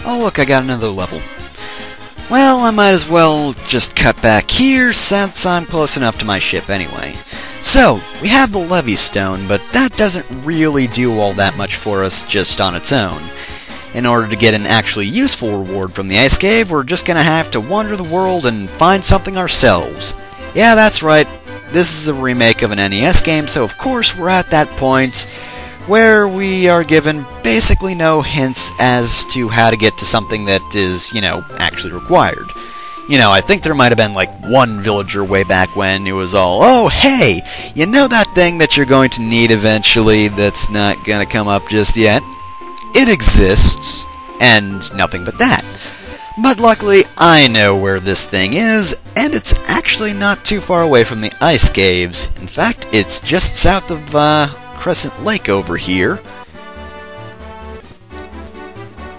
Oh look, I got another level. Well, I might as well just cut back here since I'm close enough to my ship anyway. So, we have the Levy Stone, but that doesn't really do all that much for us just on its own. In order to get an actually useful reward from the Ice Cave, we're just gonna have to wander the world and find something ourselves. Yeah, that's right. This is a remake of an NES game, so of course we're at that point where we are given basically no hints as to how to get to something that is, actually required. I think there might have been like one villager way back when it was all, oh, hey, you know that thing that you're going to need eventually that's not gonna come up just yet? It exists, and nothing but that. But luckily, I know where this thing is, and it's actually not too far away from the ice caves. In fact, it's just south of Crescent Lake over here.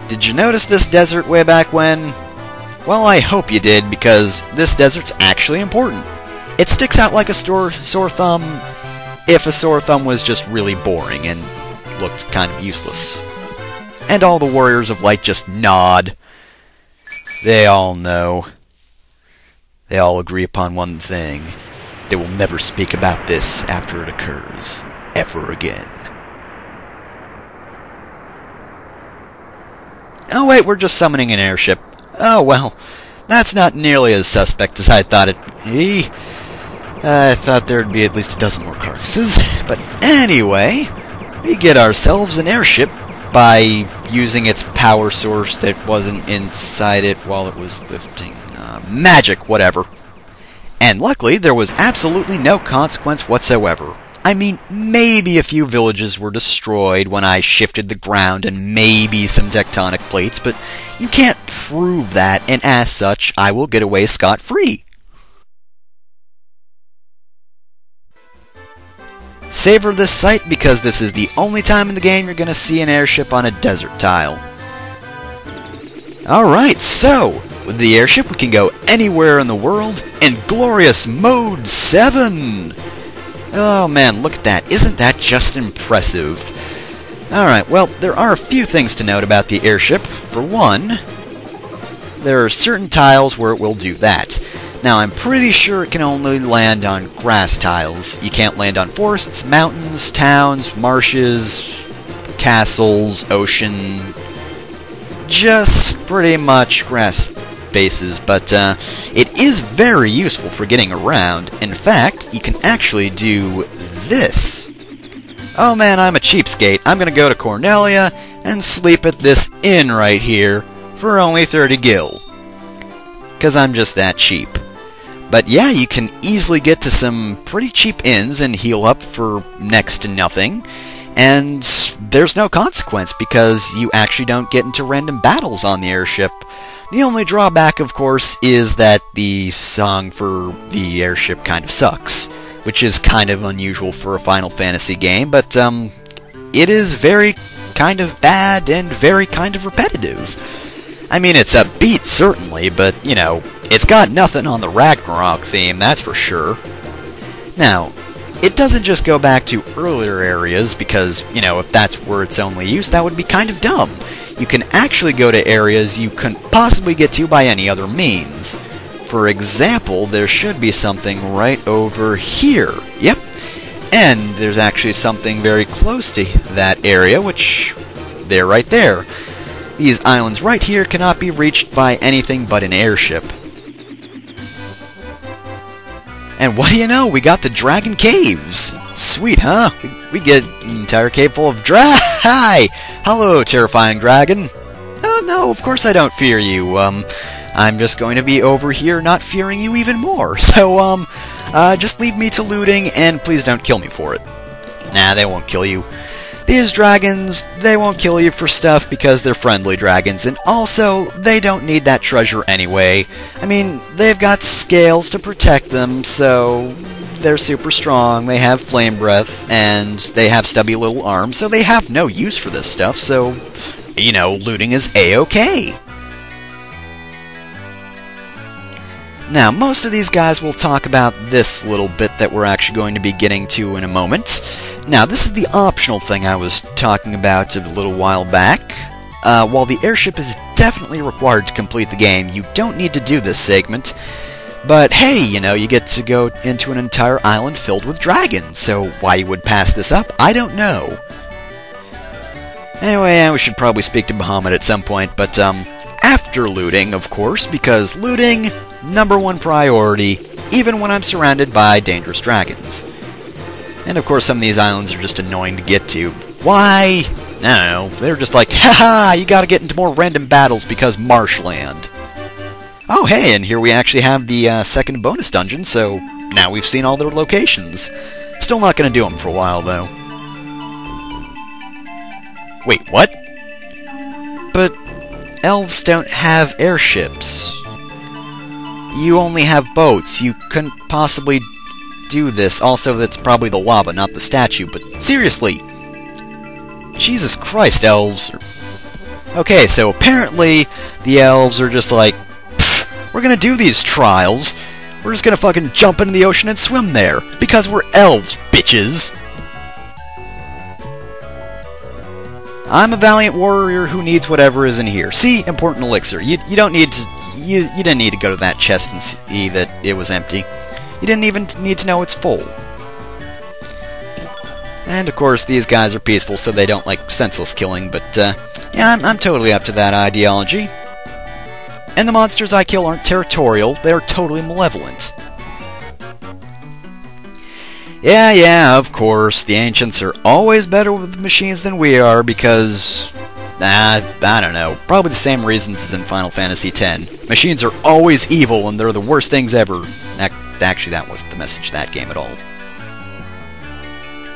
Did you notice this desert way back when? Well, I hope you did, because this desert's actually important. It sticks out like a sore thumb if a sore thumb was just really boring and looked kind of useless. And all the Warriors of Light just nod. They all know. They all agree upon one thing. They will never speak about this after it occurs. Ever again. Oh wait, we're just summoning an airship. Oh well, that's not nearly as suspect as I thought it'd be. I thought there'd be at least a dozen more carcasses. But anyway, we get ourselves an airship by using its power source that wasn't inside it while it was lifting. Magic, whatever. And luckily, there was absolutely no consequence whatsoever. I mean, maybe a few villages were destroyed when I shifted the ground and maybe some tectonic plates, but you can't prove that, and as such, I will get away scot-free. Savor this sight because this is the only time in the game you're going to see an airship on a desert tile. Alright, so, with the airship we can go anywhere in the world in glorious Mode 7! Oh man, look at that. Isn't that just impressive? Alright, well, there are a few things to note about the airship. For one, there are certain tiles where it will do that. Now, I'm pretty sure it can only land on grass tiles. You can't land on forests, mountains, towns, marshes, castles, ocean, just pretty much grass bases, but it is very useful for getting around. In fact, you can actually do this. Oh man, I'm a cheapskate. I'm gonna go to Cornelia and sleep at this inn right here for only 30 gil. 'Cause I'm just that cheap. But yeah, you can easily get to some pretty cheap inns and heal up for next to nothing. And there's no consequence because you actually don't get into random battles on the airship. The only drawback, of course, is that the song for the airship kind of sucks, which is kind of unusual for a Final Fantasy game, but it is very kind of bad and very kind of repetitive. I mean, it's upbeat, certainly, but, it's got nothing on the Ragnarok theme, that's for sure. Now, it doesn't just go back to earlier areas, because, if that's where its only use, that would be kind of dumb. You can actually go to areas you couldn't possibly get to by any other means. For example, there should be something right over here. Yep. And there's actually something very close to that area, which, they're right there. These islands right here cannot be reached by anything but an airship. And what do you know? We got the Dragon Caves! Sweet, huh? We get an entire cave full of Hi! Hello, terrifying dragon! Oh, no, of course I don't fear you. I'm just going to be over here not fearing you even more. So, just leave me to looting, and please don't kill me for it. Nah, they won't kill you. These dragons, they won't kill you for stuff because they're friendly dragons, and also, they don't need that treasure anyway. I mean, they've got scales to protect them, so they're super strong, they have flame breath, and they have stubby little arms, so they have no use for this stuff, so, looting is A-okay. Now, most of these guys will talk about this little bit that we're actually going to be getting to in a moment. Now, this is the optional thing I was talking about a little while back. While the airship is definitely required to complete the game. You don't need to do this segment. But hey, you know, you get to go into an entire island filled with dragons, so why you would pass this up, I don't know. Anyway, we should probably speak to Bahamut at some point, but after looting, of course, because looting, #1 priority, even when I'm surrounded by dangerous dragons. And of course, some of these islands are just annoying to get to. Why? I don't know, they're just like, haha, you gotta get into more random battles because marshland. Oh hey, and here we actually have the second bonus dungeon, so now we've seen all their locations. Still not gonna do them for a while, though. Wait, what? But elves don't have airships. You only have boats. You couldn't possibly do this. Also, that's probably the lava, not the statue, but seriously! Jesus Christ, elves. Okay, so apparently the elves are just like, we're gonna do these trials. We're just gonna fucking jump into the ocean and swim there. Because we're elves, bitches. I'm a valiant warrior who needs whatever is in here. See? Important elixir. You don't need to... You didn't need to go to that chest and see that it was empty. You didn't even need to know it's full. And of course, these guys are peaceful, so they don't like senseless killing, but yeah, I'm totally up to that ideology. And the monsters I kill aren't territorial, they're totally malevolent. Yeah, of course, the ancients are always better with machines than we are because... I don't know, probably the same reasons as in Final Fantasy X. Machines are always evil and they're the worst things ever. Actually, that wasn't the message of that game at all.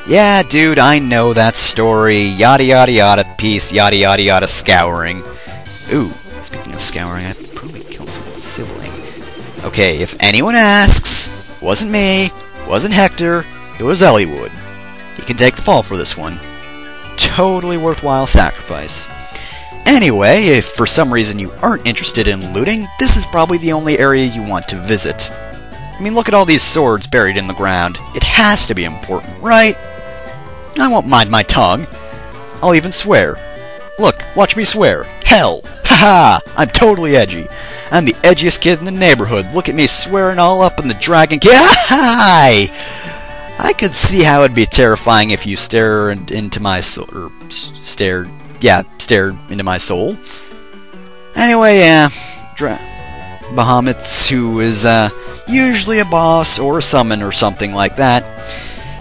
Yeah, dude, I know that story. Yada yada yada, peace, yada yada yada, scouring. Ooh, speaking of scouring, I probably killed someone's sibling. Okay, if anyone asks, wasn't me, wasn't Hector, it was Eliwood. He can take the fall for this one. Totally worthwhile sacrifice. Anyway, if for some reason you aren't interested in looting, this is probably the only area you want to visit. I mean, look at all these swords buried in the ground. It has to be important, right? I won't mind my tongue. I'll even swear. Look, watch me swear. Hell! Haha! I'm totally edgy. I'm the edgiest kid in the neighborhood. Look at me swearing all up in the dragon kid. Hi! I could see how it'd be terrifying if you stared into my soul, or stared into my soul. Anyway, yeah, Bahamut, who is usually a boss or a summon or something like that,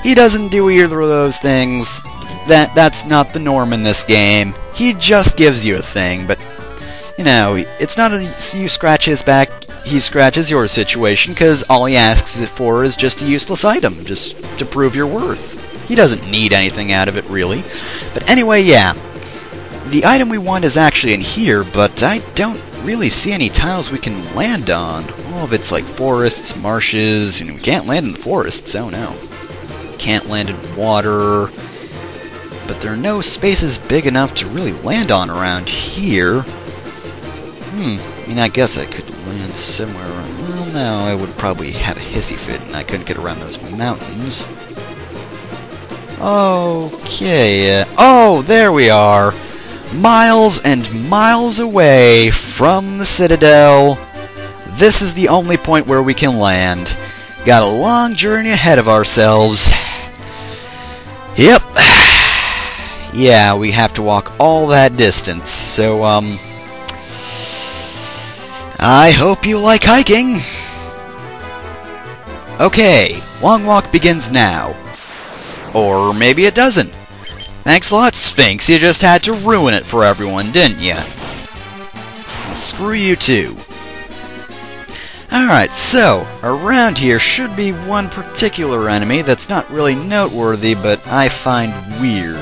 he doesn't do either of those things. That's not the norm in this game. He just gives you a thing, but you know, it's not a you scratch his back, he scratches your situation, because all he asks for is just a useless item, just to prove your worth. He doesn't need anything out of it, really. But anyway, yeah. The item we want is actually in here, but I don't really see any tiles we can land on. All of it's like forests, marshes, and we can't land in the forests, oh no. Can't land in water, but there are no spaces big enough to really land on around here. I mean, I guess I could land somewhere around... Well, no, I would probably have a hissy fit, and I couldn't get around those mountains. Okay, oh, there we are! Miles and miles away from the Citadel. This is the only point where we can land. Got a long journey ahead of ourselves. Yep. Yeah, we have to walk all that distance, so, I hope you like hiking! Okay, long walk begins now. Or maybe it doesn't. Thanks a lot, Sphinx, you just had to ruin it for everyone, didn't ya? Well, screw you too. Alright, so, around here should be one particular enemy that's not really noteworthy, but I find weird.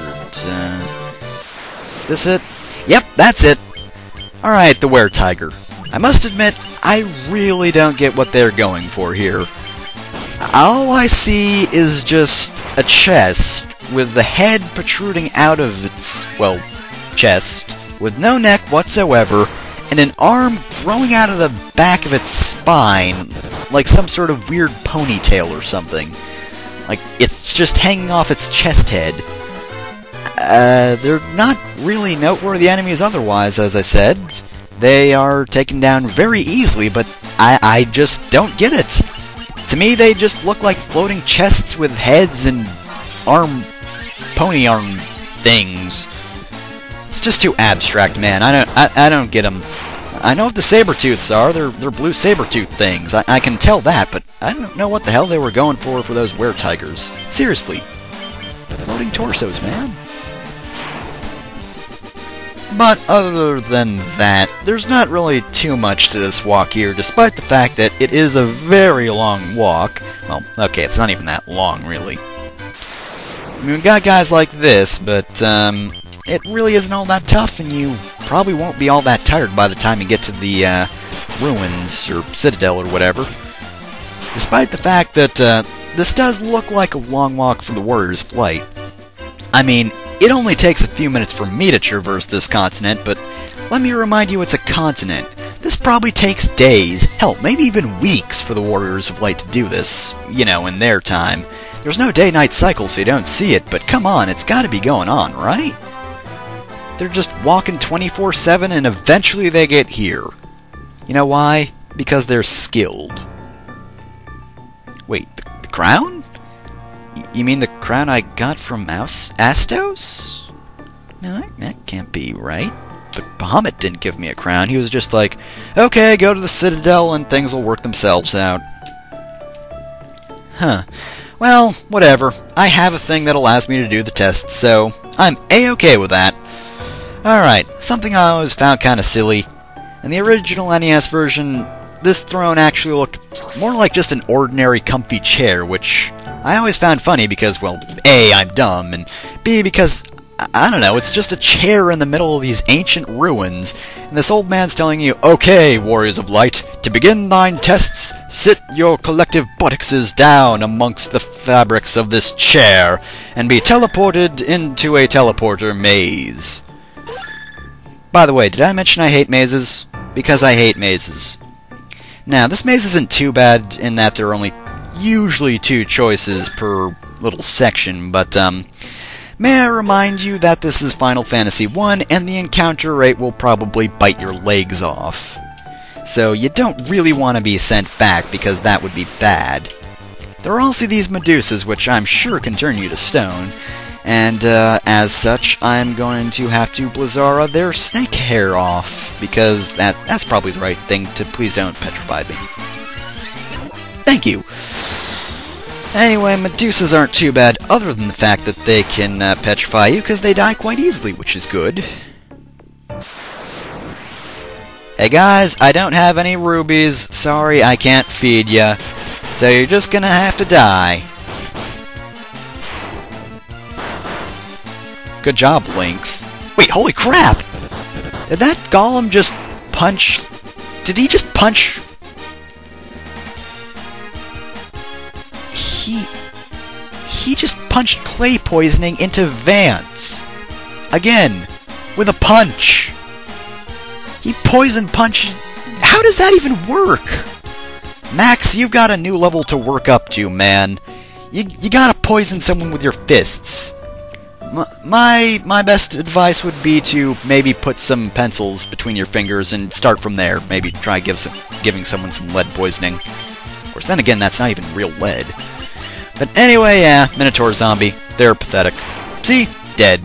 Is this it? Yep, that's it! Alright, the were-tiger. I must admit, I really don't get what they're going for here. All I see is just a chest with the head protruding out of its, well, chest, with no neck whatsoever, and an arm growing out of the back of its spine, like some sort of weird ponytail or something. Like, it's just hanging off its chest head. They're not really noteworthy enemies otherwise, as I said. they are taken down very easily, but I just don't get it. To me, they just look like floating chests with heads and pony arm things. It's just too abstract, man. I don't get them. I know what the saber-tooths are. They're blue saber-tooth things. I can tell that, but I don't know what the hell they were going for those were-tigers. Seriously. Floating torsos, man. But other than that, there's not really too much to this walk here, despite the fact that it is a very long walk. Well, okay, it's not even that long, really. I mean, we got guys like this, but it really isn't all that tough, and you probably won't be all that tired by the time you get to the ruins, or Citadel, or whatever. Despite the fact that this does look like a long walk for the Warrior's Flight. I mean, it only takes a few minutes for me to traverse this continent, but let me remind you it's a continent. This probably takes days, hell, maybe even weeks for the Warriors of Light to do this, you know, in their time. There's no day-night cycle, so you don't see it, but come on, it's gotta be going on, right? They're just walking 24/7, and eventually they get here. You know why? Because they're skilled. Wait, the crown? You mean the crown I got from Astos? No, that can't be right. But Bahamut didn't give me a crown. He was just like, okay, go to the Citadel and things will work themselves out. Huh. Well, whatever. I have a thing that allows me to do the tests, so I'm A-okay with that. Alright, something I always found kind of silly. In the original NES version, this throne actually looked more like just an ordinary comfy chair, which I always found funny because, well, A, I'm dumb, and B, because, I don't know, it's just a chair in the middle of these ancient ruins, and this old man's telling you, okay, Warriors of Light, to begin thine tests, sit your collective buttocks down amongst the fabrics of this chair, and be teleported into a teleporter maze. By the way, did I mention I hate mazes? Because I hate mazes. Now, this maze isn't too bad in that there are only usually 2 choices per little section, but may I remind you that this is Final Fantasy I, and the encounter rate will probably bite your legs off. So you don't really want to be sent back, because that would be bad. There are also these Medusas, which I'm sure can turn you to stone, and as such, I'm going to have to Blizzara their snake hair off, because that's probably the right thing to. Please don't petrify me. Thank you! Anyway, Medusas aren't too bad, other than the fact that they can petrify you, because they die quite easily, which is good. Hey guys, I don't have any rubies. Sorry, I can't feed ya. So you're just gonna have to die. Good job, Lynx. Wait, holy crap! Did that golem just punch... Did he just punch... He just punched clay poisoning into Vance. Again, with a punch. He poison punched... How does that even work? Max, you've got a new level to work up to, man. You gotta poison someone with your fists. My best advice would be to maybe put some pencils between your fingers and start from there. Maybe try giving someone some lead poisoning. Of course, then again, that's not even real lead. But anyway, yeah, Minotaur zombie. They're pathetic. See? Dead.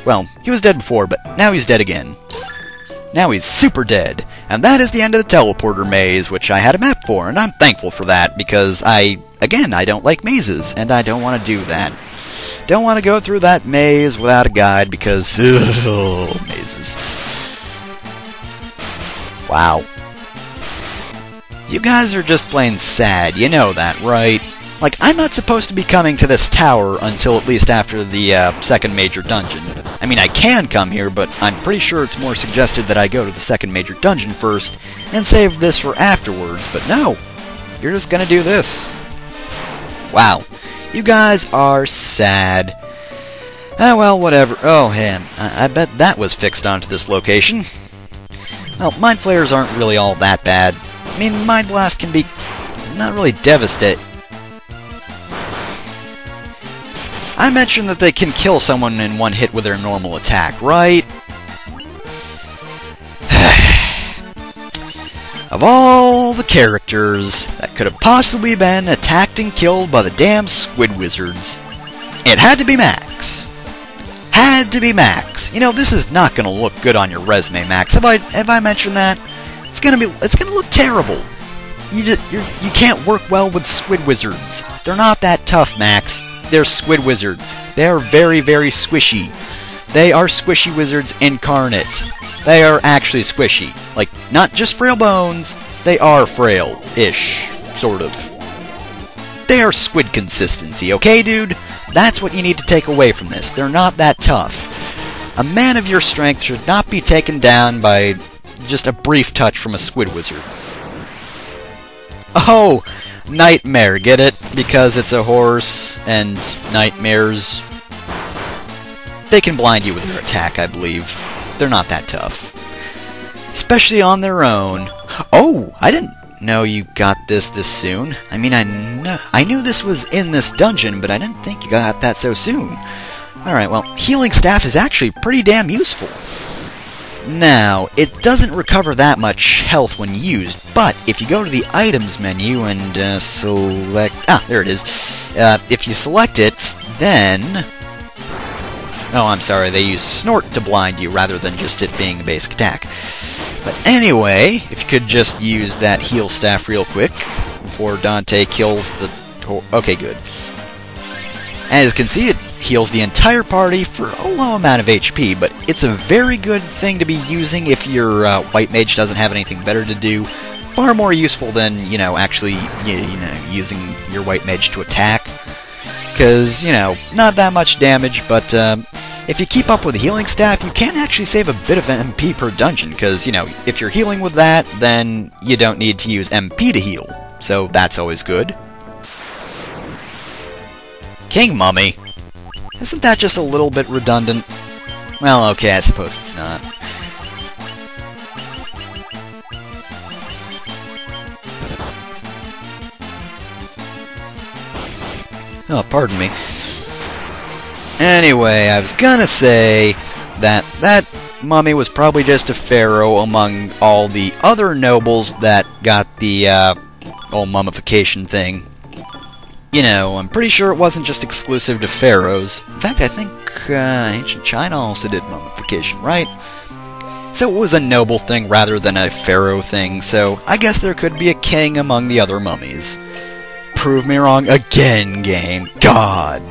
Well, he was dead before, but now he's dead again. Now he's super dead. And that is the end of the teleporter maze, which I had a map for, and I'm thankful for that, because again, I don't like mazes, and I don't want to do that. Don't want to go through that maze without a guide, because, mazes. Wow. You guys are just plain sad, you know that, right? Like, I'm not supposed to be coming to this tower until at least after the second major dungeon. I mean, I can come here, but I'm pretty sure it's more suggested that I go to the second major dungeon first and save this for afterwards, but no. You're just gonna do this. Wow. You guys are sad. Ah, well, whatever. Oh, man, I bet that was fixed onto this location. Well, Mind Flayers aren't really all that bad. I mean, Mind Blast can be not really devastating. I mentioned that they can kill someone in one hit with their normal attack, right? Of all the characters that could have possibly been attacked and killed by the damn squid wizards, it had to be Max. Had to be Max. You know, this is not going to look good on your resume, Max. Have I mentioned that? It's going to look terrible. You can't work well with squid wizards. They're not that tough, Max. They're squid wizards. They're very, very squishy. They are squishy wizards incarnate. They are actually squishy. Like, not just frail bones, they are frail-ish, sort of. They are squid consistency, okay, dude? That's what you need to take away from this. They're not that tough. A man of your strength should not be taken down by just a brief touch from a squid wizard. Oh, nightmare, get it? Because it's a horse, and nightmares, they can blind you with their attack, I believe. They're not that tough. Especially on their own. Oh, I didn't know you got this soon. I mean, I knew this was in this dungeon, but I didn't think you got that so soon. Alright, well, healing staff is actually pretty damn useful. Now, it doesn't recover that much health when used, but if you go to the items menu and select... Ah, there it is. If you select it, then... Oh, I'm sorry, they use Snort to blind you rather than just it being a basic attack. But anyway, if you could just use that heal staff real quick before Dante kills the... Okay, good. As you can see, it heals the entire party for a low amount of HP, but it's a very good thing to be using if your white mage doesn't have anything better to do. Far more useful than, you know, actually, using your white mage to attack. Because, you know, not that much damage, but if you keep up with the healing staff, you can actually save a bit of MP per dungeon, because, you know, if you're healing with that, then you don't need to use MP to heal. So that's always good. King Mummy. Isn't that just a little bit redundant? Well, okay, I suppose it's not. Oh, pardon me. Anyway, I was gonna say that that mummy was probably just a pharaoh among all the other nobles that got the old mummification thing. You know, I'm pretty sure it wasn't just exclusive to pharaohs. In fact, I think ancient China also did mummification, right? So it was a noble thing rather than a pharaoh thing, so I guess there could be a king among the other mummies. Prove me wrong again, game. God!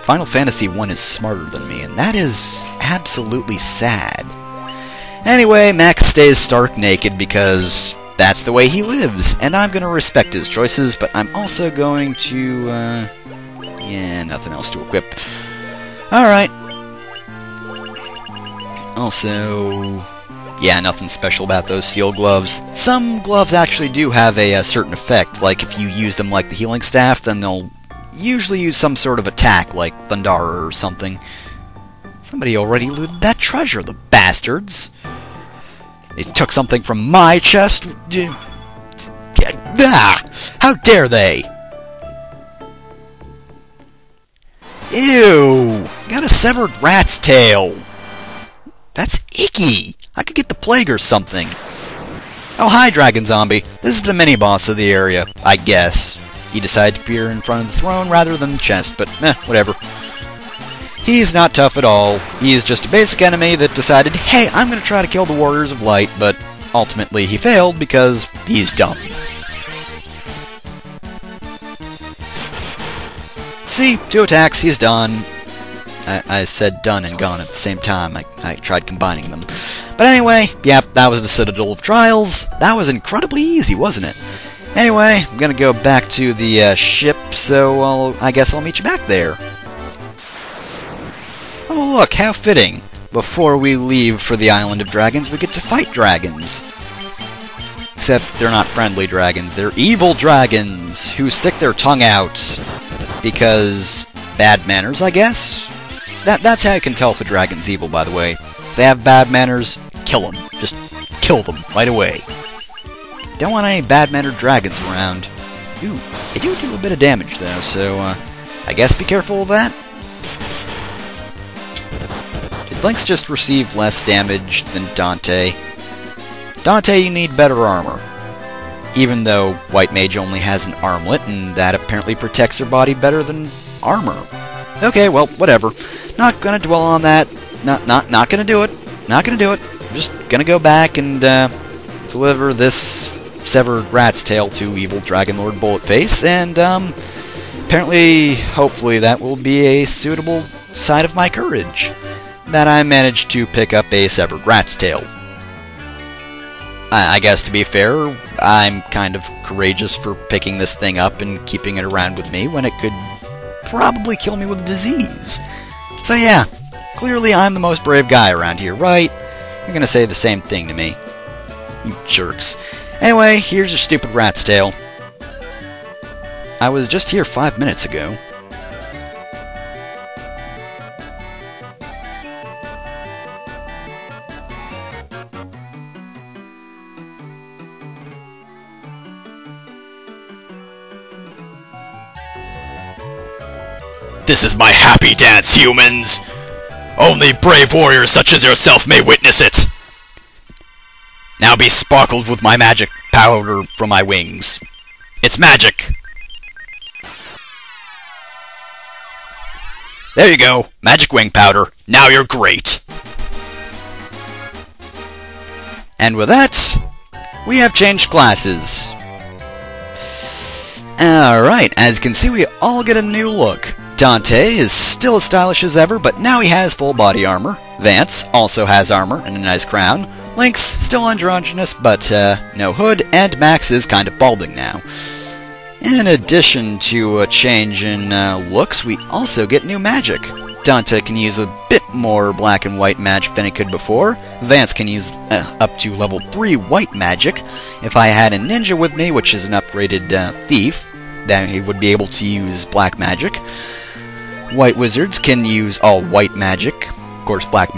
Final Fantasy I is smarter than me, and that is absolutely sad. Anyway, Max stays stark naked because that's the way he lives, and I'm going to respect his choices, but I'm also going to, yeah, nothing else to equip. Alright. Also, yeah, nothing special about those steel gloves. Some gloves actually do have a certain effect, like if you use them like the healing staff, then they'll usually use some sort of attack, like Thundara or something. Somebody already looted that treasure, the bastards! They took something from my chest? Ah! How dare they! Ew! Got a severed rat's tail! That's icky! I could get the plague or something. Oh, hi, Dragon Zombie. This is the mini-boss of the area, I guess. He decided to appear in front of the throne rather than the chest, but whatever. He's not tough at all. He's just a basic enemy that decided, hey, I'm going to try to kill the Warriors of Light, but ultimately he failed because he's dumb. See, 2 attacks, he's done. I said done and gone at the same time. I tried combining them. But anyway, yep, that was the Citadel of Trials. That was incredibly easy, wasn't it? Anyway, I'm gonna go back to the ship, so I guess I'll meet you back there. Oh look, how fitting. Before we leave for the Island of Dragons, we get to fight dragons. Except they're not friendly dragons, they're evil dragons who stick their tongue out. Because bad manners, I guess? That's how you can tell if a dragon's evil, by the way. If they have bad manners, kill them. Just kill them right away. Don't want any bad-mannered dragons around. Ooh, they do a bit of damage, though, so, I guess be careful of that. Did Lynx just receive less damage than Dante? Dante, you need better armor. Even though White Mage only has an armlet, and that apparently protects their body better than armor. Okay, well, whatever. Not gonna dwell on that. Not gonna do it. Not gonna do it. I'm just gonna go back and deliver this severed rat's tail to evil Dragon Lord Bulletface, and apparently, hopefully, that will be a suitable side of my courage. That I managed to pick up a severed rat's tail. I guess, to be fair, I'm kind of courageous for picking this thing up and keeping it around with me when it could probably kill me with a disease. So yeah, clearly I'm the most brave guy around here, right? You're gonna say the same thing to me. You jerks. Anyway, here's your stupid rat's tail. I was just here 5 minutes ago. This is my happy dance, humans! Only brave warriors such as yourself may witness it! Now be sparkled with my magic powder from my wings. It's magic! There you go, magic wing powder. Now you're great! And with that, we have changed classes. Alright, as you can see, we all get a new look. Dante is still as stylish as ever, but now he has full body armor. Vance also has armor and a nice crown. Link's still androgynous, but no hood, and Max is kind of balding now. In addition to a change in looks, we also get new magic. Dante can use a bit more black and white magic than he could before. Vance can use up to level 3 white magic. If I had a ninja with me, which is an upgraded thief, then he would be able to use black magic. White wizards can use all white magic. Of course, black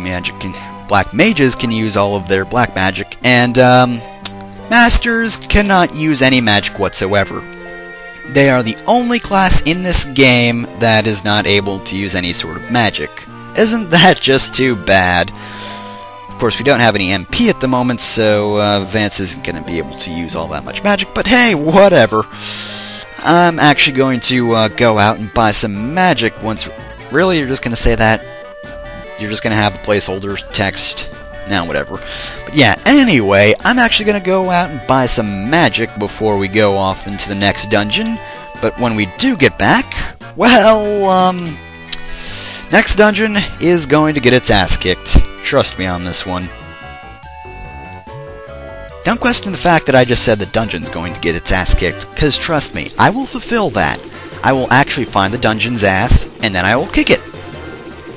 mages can use all of their black magic, and masters cannot use any magic whatsoever. They are the only class in this game that is not able to use any sort of magic. Isn't that just too bad? Of course, we don't have any MP at the moment, so Vance isn't going to be able to use all that much magic, but hey, whatever. I'm actually going to go out and buy some magic once... Really? You're just going to say that? You're just going to have the placeholder text? Now, whatever. But yeah, anyway, I'm actually going to go out and buy some magic before we go off into the next dungeon. But when we do get back, well, next dungeon is going to get its ass kicked. Trust me on this one. Don't question the fact that I just said the dungeon's going to get its ass kicked, because trust me, I will fulfill that. I will actually find the dungeon's ass, and then I will kick it.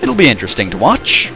It'll be interesting to watch.